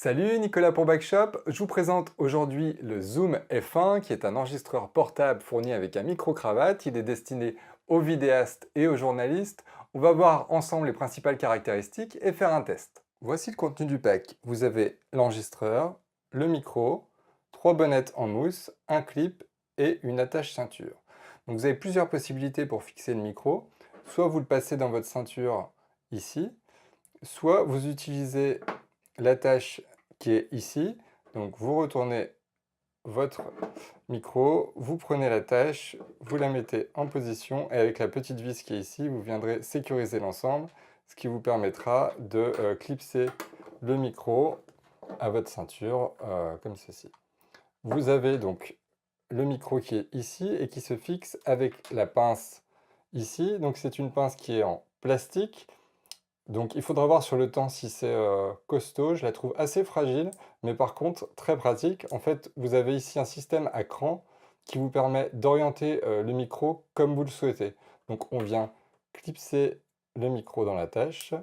Salut, Nicolas pour Backshop. Je vous présente aujourd'hui le Zoom F1 qui est un enregistreur portable fourni avec un micro-cravate. Il est destiné aux vidéastes et aux journalistes. On va voir ensemble les principales caractéristiques et faire un test. Voici le contenu du pack. Vous avez l'enregistreur, le micro, 3 bonnettes en mousse, un clip et une attache ceinture. Donc vous avez plusieurs possibilités pour fixer le micro. Soit vous le passez dans votre ceinture ici, soit vous utilisez l'attache qui est ici. Donc vous retournez votre micro, vous prenez l'attache, vous la mettez en position et avec la petite vis qui est ici, vous viendrez sécuriser l'ensemble, ce qui vous permettra de clipser le micro à votre ceinture comme ceci. Vous avez donc le micro qui est ici et qui se fixe avec la pince ici. Donc c'est une pince qui est en plastique. Donc il faudra voir sur le temps si c'est costaud, je la trouve assez fragile, mais par contre très pratique. En fait, vous avez ici un système à cran qui vous permet d'orienter le micro comme vous le souhaitez. Donc on vient clipser le micro dans l'attache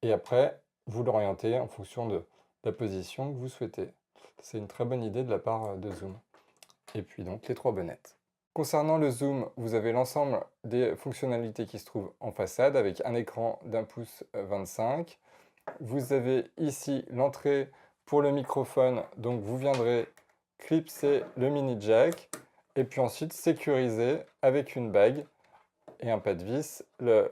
et après vous l'orientez en fonction de la position que vous souhaitez. C'est une très bonne idée de la part de Zoom. Et puis donc les 3 bonnettes. Concernant le zoom, vous avez l'ensemble des fonctionnalités qui se trouvent en façade avec un écran d'1 pouce 25. Vous avez ici l'entrée pour le microphone, donc vous viendrez clipser le mini jack et puis ensuite sécuriser avec une bague et un pas de vis le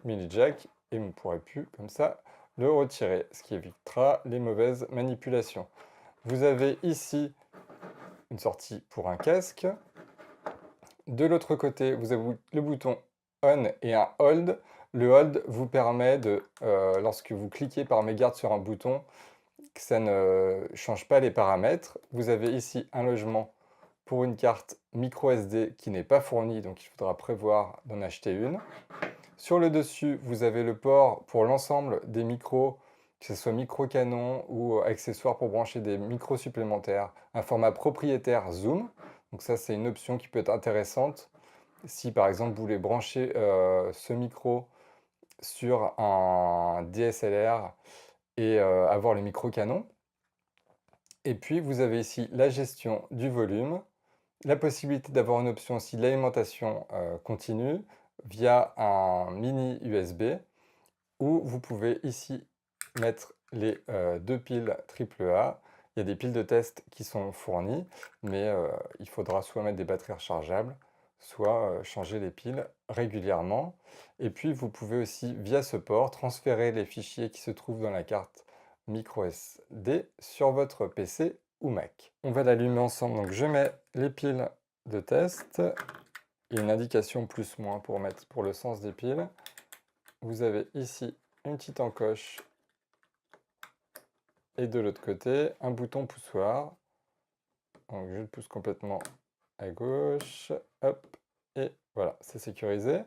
mini jack et vous ne pourrez plus comme ça le retirer, ce qui évitera les mauvaises manipulations. Vous avez ici une sortie pour un casque. De l'autre côté, vous avez le bouton On et un Hold. Le Hold vous permet de, lorsque vous cliquez par mégarde sur un bouton, que ça ne change pas les paramètres. Vous avez ici un logement pour une carte micro SD qui n'est pas fournie, donc il faudra prévoir d'en acheter une. Sur le dessus, vous avez le port pour l'ensemble des micros, que ce soit micro canon ou accessoires pour brancher des micros supplémentaires, un format propriétaire Zoom. Donc ça, c'est une option qui peut être intéressante si par exemple vous voulez brancher ce micro sur un DSLR et avoir le micro canon. Et puis vous avez ici la gestion du volume, la possibilité d'avoir une option aussi de l'alimentation continue via un mini USB où vous pouvez ici mettre les 2 piles AAA. Il y a des piles de test qui sont fournies, mais il faudra soit mettre des batteries rechargeables, soit changer les piles régulièrement. Et puis vous pouvez aussi, via ce port, transférer les fichiers qui se trouvent dans la carte micro SD sur votre PC ou Mac. On va l'allumer ensemble, donc je mets les piles de test. Il y a une indication plus-moins pour le sens des piles. Vous avez ici une petite encoche et de l'autre côté un bouton poussoir. Donc je le pousse complètement à gauche, hop, et voilà, c'est sécurisé.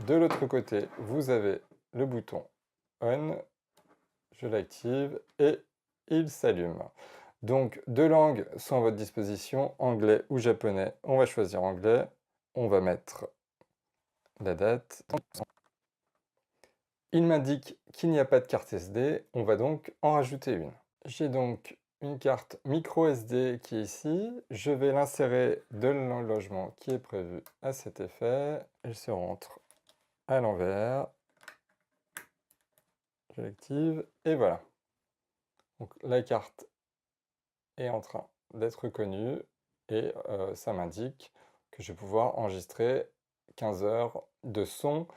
De l'autre côté, vous avez le bouton on, je l'active et il s'allume. Donc deux langues sont à votre disposition, anglais ou japonais. On va choisir anglais, on va mettre la date. Il m'indique qu'il n'y a pas de carte SD, on va donc en rajouter une. J'ai donc une carte micro SD qui est ici. Je vais l'insérer dans le logement qui est prévu à cet effet. Elle se rentre à l'envers. Je l'active et voilà. Donc la carte est en train d'être connue et ça m'indique que je vais pouvoir enregistrer 15 heures de son,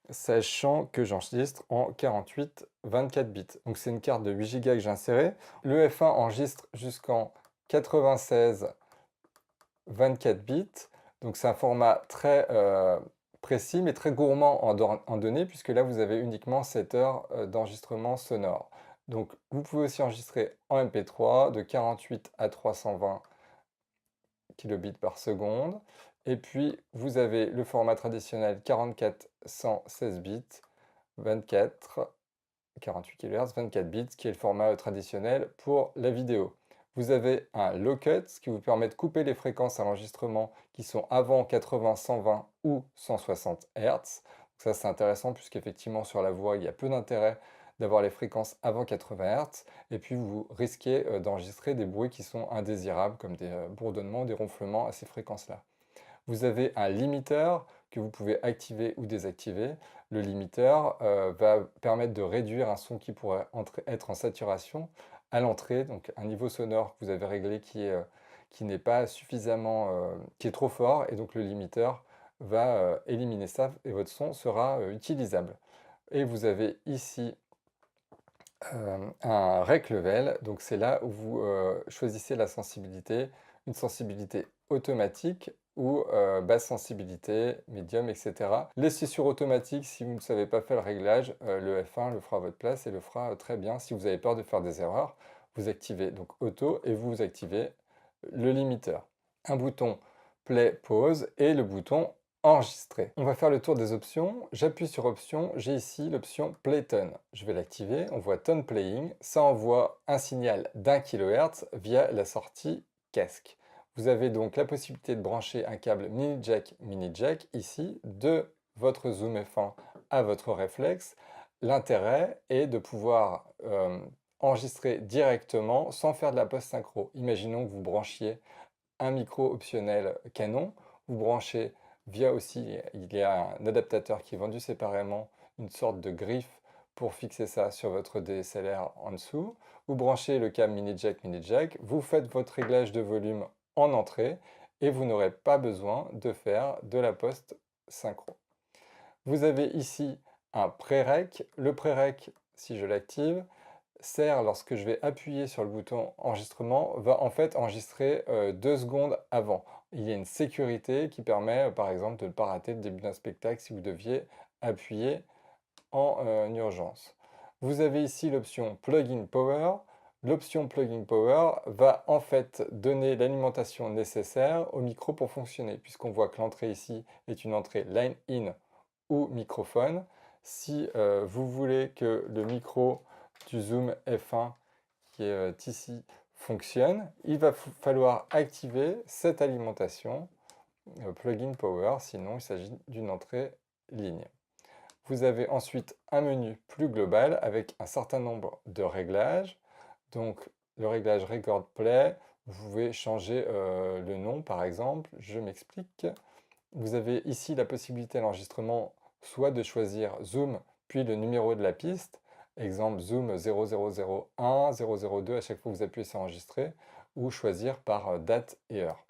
sachant que j'enregistre en 48-24 bits. Donc c'est une carte de 8 Go que j'ai insérée. Le F1 enregistre jusqu'en 96 24 bits. Donc c'est un format très précis mais très gourmand en données puisque là vous avez uniquement 7 heures d'enregistrement sonore. Donc vous pouvez aussi enregistrer en MP3 de 48 à 320 kilobits par seconde. Et puis vous avez le format traditionnel 44-116 bits, 48 kHz, 24 bits, qui est le format traditionnel pour la vidéo. Vous avez un low cut, ce qui vous permet de couper les fréquences à l'enregistrement qui sont avant 80, 120 ou 160 Hz. Ça c'est intéressant puisqu'effectivement sur la voix il y a peu d'intérêt d'avoir les fréquences avant 80 Hz, et puis vous risquez d'enregistrer des bruits qui sont indésirables, comme des bourdonnements, des ronflements à ces fréquences-là. Vous avez un limiteur que vous pouvez activer ou désactiver. Le limiteur va permettre de réduire un son qui pourrait être en saturation à l'entrée, donc un niveau sonore que vous avez réglé qui n'est pas suffisamment, qui est trop fort, et donc le limiteur va éliminer ça et votre son sera utilisable. Et vous avez ici un rec level, donc c'est là où vous choisissez la sensibilité, une sensibilité automatique ou basse sensibilité, médium, etc. Laissez sur automatique si vous ne savez pas faire le réglage, le F1 le fera à votre place et le fera très bien. Si vous avez peur de faire des erreurs, vous activez donc auto et vous activez le limiteur. Un bouton play, pause et le bouton enregistrer. On va faire le tour des options. J'appuie sur option, j'ai ici l'option play tone. Je vais l'activer, on voit tone playing. Ça envoie un signal d'1 kHz via la sortie casque. Vous avez donc la possibilité de brancher un câble mini jack ici de votre Zoom F1 à votre réflexe. L'intérêt est de pouvoir enregistrer directement sans faire de la post-synchro. Imaginons que vous branchiez un micro optionnel Canon, vous branchez via aussi, il y a un adaptateur qui est vendu séparément, une sorte de griffe pour fixer ça sur votre DSLR en dessous. Vous branchez le câble mini jack, vous faites votre réglage de volume en entrée et vous n'aurez pas besoin de faire de la post synchro. Vous avez ici un pré-rec. Le pré-rec, si je l'active, sert lorsque je vais appuyer sur le bouton enregistrement, va en fait enregistrer 2 secondes avant. Il y a une sécurité qui permet par exemple de ne pas rater le début d'un spectacle si vous deviez appuyer en urgence. Vous avez ici l'option Plug-in Power. L'option Plug-in Power va en fait donner l'alimentation nécessaire au micro pour fonctionner, puisqu'on voit que l'entrée ici est une entrée line-in ou microphone. Si vous voulez que le micro du Zoom F1 qui est ici fonctionne, il va falloir activer cette alimentation plugin power, sinon il s'agit d'une entrée ligne. Vous avez ensuite un menu plus global avec un certain nombre de réglages. Donc le réglage record play, vous pouvez changer le nom par exemple, je m'explique. Vous avez ici la possibilité à l'enregistrement soit de choisir Zoom puis le numéro de la piste, exemple Zoom 0001, 002, à chaque fois que vous appuyez sur enregistrer, ou choisir par date et heure.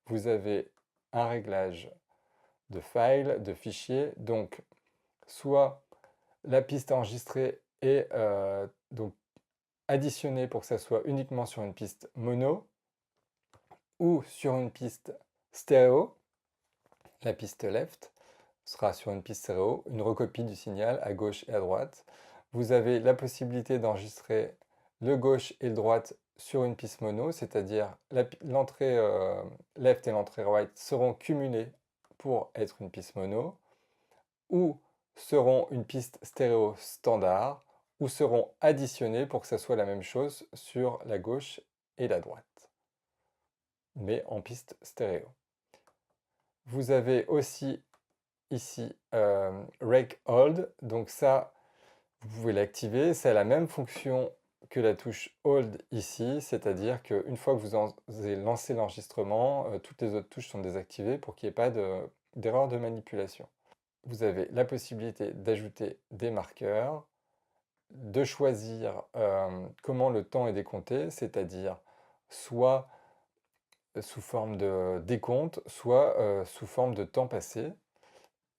Vous avez un réglage de file, de fichier, donc soit la piste enregistrée est donc additionnée pour que ça soit uniquement sur une piste mono, ou sur une piste stéréo, la piste left sera sur une piste stéréo, une recopie du signal à gauche et à droite. Vous avez la possibilité d'enregistrer le gauche et le droite sur une piste mono, c'est-à-dire l'entrée left et l'entrée right seront cumulées pour être une piste mono, ou seront une piste stéréo standard, ou seront additionnées pour que ça soit la même chose sur la gauche et la droite, mais en piste stéréo. Vous avez aussi ici Rec Hold, donc ça vous pouvez l'activer, ça a la même fonction que la touche Hold ici, c'est-à-dire qu'une fois que vous avez lancé l'enregistrement, toutes les autres touches sont désactivées pour qu'il n'y ait pas d'erreur de manipulation. Vous avez la possibilité d'ajouter des marqueurs, de choisir comment le temps est décompté, c'est-à-dire soit sous forme de décompte, soit sous forme de temps passé.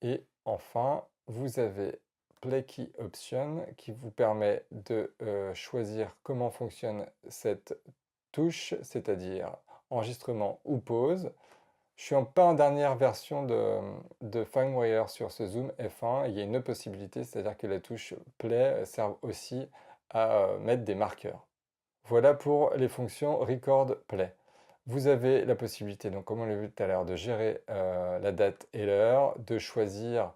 Et enfin, vous avez Play Key Option qui vous permet de choisir comment fonctionne cette touche, c'est-à-dire enregistrement ou pause. Je suis pas en dernière version de FineWire sur ce Zoom F1. Il y a une autre possibilité, c'est-à-dire que la touche Play serve aussi à mettre des marqueurs. Voilà pour les fonctions Record Play. Vous avez la possibilité, donc comme on l'a vu tout à l'heure, de gérer la date et l'heure, de choisir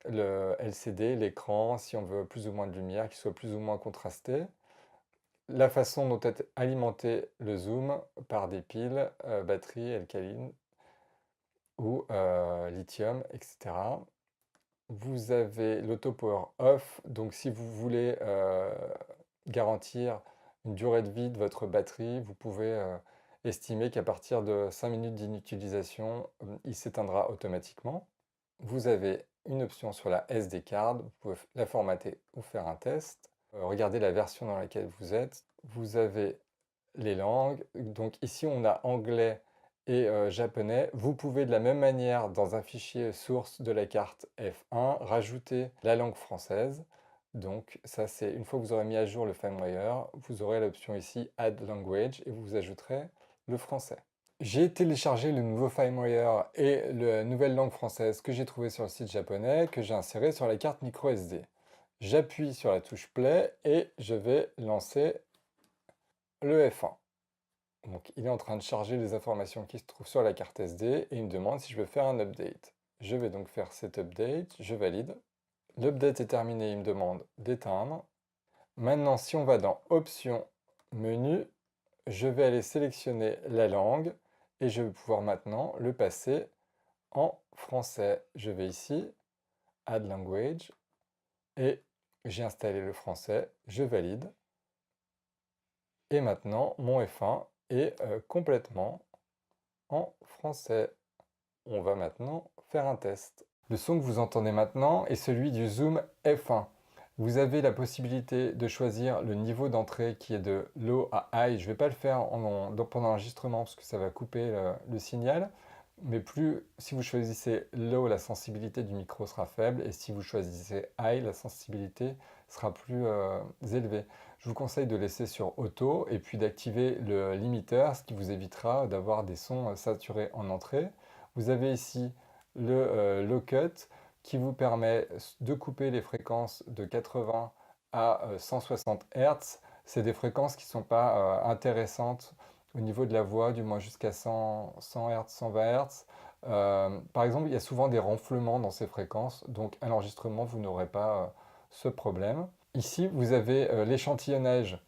le LCD, l'écran, si on veut plus ou moins de lumière, qu'il soit plus ou moins contrasté. La façon dont est alimenté le zoom par des piles, batteries alcalines ou lithium, etc. vous avez l'auto power off, donc si vous voulez garantir une durée de vie de votre batterie, vous pouvez estimer qu'à partir de 5 minutes d'inutilisation, il s'éteindra automatiquement. Vous avez une option sur la SD card, vous pouvez la formater ou faire un test. Regardez la version dans laquelle vous êtes. Vous avez les langues, donc ici on a anglais et japonais. Vous pouvez de la même manière, dans un fichier source de la carte F1, rajouter la langue française. Donc ça c'est une fois que vous aurez mis à jour le firmware, vous aurez l'option ici Add Language et vous ajouterez le français. J'ai téléchargé le nouveau firmware et la nouvelle langue française que j'ai trouvé sur le site japonais, que j'ai inséré sur la carte micro SD. J'appuie sur la touche Play et je vais lancer le F1. Donc il est en train de charger les informations qui se trouvent sur la carte SD et il me demande si je veux faire un update. Je vais donc faire cet update, je valide. L'update est terminé, il me demande d'éteindre. Maintenant, si on va dans Options, Menu, je vais aller sélectionner la langue et je vais pouvoir maintenant le passer en français. Je vais ici, Add Language, et j'ai installé le français, je valide. Et maintenant, mon F1 est complètement en français. On va maintenant faire un test. Le son que vous entendez maintenant est celui du Zoom F1. Vous avez la possibilité de choisir le niveau d'entrée qui est de low à high. Je ne vais pas le faire pendant l'enregistrement parce que ça va couper le signal. Mais si vous choisissez low, la sensibilité du micro sera faible. Et si vous choisissez high, la sensibilité sera plus élevée. Je vous conseille de laisser sur auto et puis d'activer le limiteur, ce qui vous évitera d'avoir des sons saturés en entrée. Vous avez ici le low cut qui vous permet de couper les fréquences de 80 à 160 Hz. C'est des fréquences qui ne sont pas intéressantes au niveau de la voix, du moins jusqu'à 100 Hz, 120 Hz. Par exemple, il y a souvent des renflements dans ces fréquences, donc à l'enregistrement, vous n'aurez pas ce problème. Ici, vous avez l'échantillonnage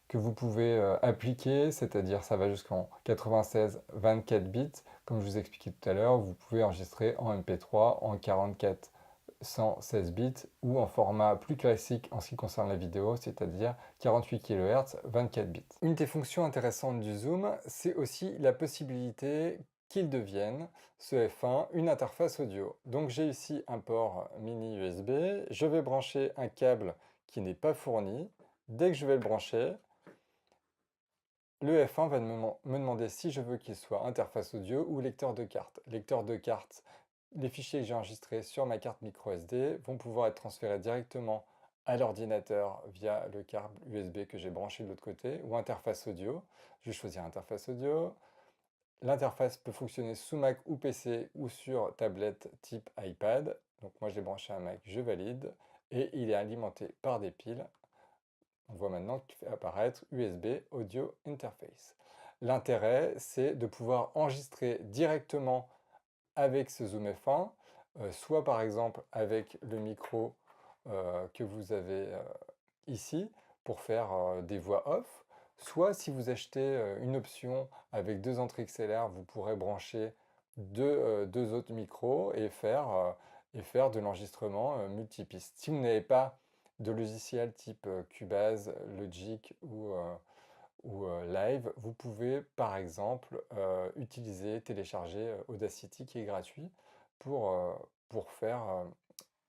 que vous pouvez appliquer, c'est-à-dire ça va jusqu'en 96 24 bits. Comme je vous expliquais tout à l'heure, vous pouvez enregistrer en MP3, en 44 116 bits ou en format plus classique en ce qui concerne la vidéo, c'est-à-dire 48 kHz, 24 bits. Une des fonctions intéressantes du Zoom, c'est aussi la possibilité qu'il devienne, ce F1, une interface audio. Donc j'ai ici un port mini USB, je vais brancher un câble qui n'est pas fourni. Dès que je vais le brancher, le F1 va me demander si je veux qu'il soit interface audio ou lecteur de carte. Lecteur de carte, les fichiers que j'ai enregistrés sur ma carte micro SD vont pouvoir être transférés directement à l'ordinateur via le câble USB que j'ai branché de l'autre côté, ou interface audio. Je vais choisir interface audio. L'interface peut fonctionner sous Mac ou PC ou sur tablette type iPad. Donc moi je l'ai branché à un Mac, je valide. Et il est alimenté par des piles. On voit maintenant qu'il fait apparaître USB Audio Interface. L'intérêt, c'est de pouvoir enregistrer directement avec ce Zoom F1, soit par exemple avec le micro que vous avez ici pour faire des voix off, soit si vous achetez une option avec deux entrées XLR, vous pourrez brancher deux autres micros et faire de l'enregistrement multipiste. Si vous n'avez pas de logiciel type Cubase, Logic ou Live, vous pouvez par exemple télécharger Audacity qui est gratuit pour faire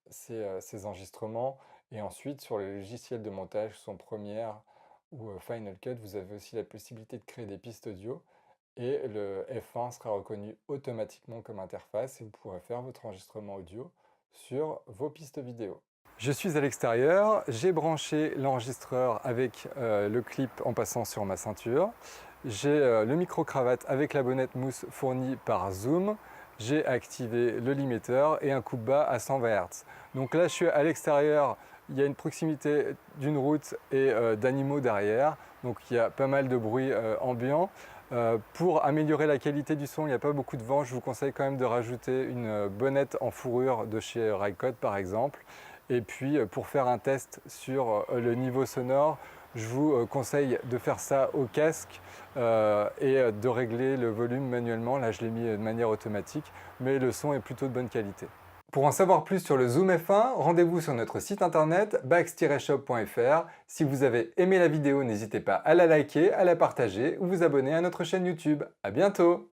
ces enregistrements. Et ensuite, sur les logiciels de montage, son Premiere ou Final Cut, vous avez aussi la possibilité de créer des pistes audio. Et le F1 sera reconnu automatiquement comme interface et vous pourrez faire votre enregistrement audio sur vos pistes vidéo. Je suis à l'extérieur, j'ai branché l'enregistreur avec le clip en passant sur ma ceinture. J'ai le micro-cravate avec la bonnette mousse fournie par Zoom. J'ai activé le limiteur et un coupe-bas à 120 Hz. Donc là, je suis à l'extérieur, il y a une proximité d'une route et d'animaux derrière. Donc il y a pas mal de bruit ambiant. Pour améliorer la qualité du son, il n'y a pas beaucoup de vent. Je vous conseille quand même de rajouter une bonnette en fourrure de chez Rycote par exemple. Et puis pour faire un test sur le niveau sonore, je vous conseille de faire ça au casque et de régler le volume manuellement. Là, je l'ai mis de manière automatique, mais le son est plutôt de bonne qualité. Pour en savoir plus sur le Zoom F1, rendez-vous sur notre site internet bax-shop.fr. Si vous avez aimé la vidéo, n'hésitez pas à la liker, à la partager ou vous abonner à notre chaîne YouTube. À bientôt!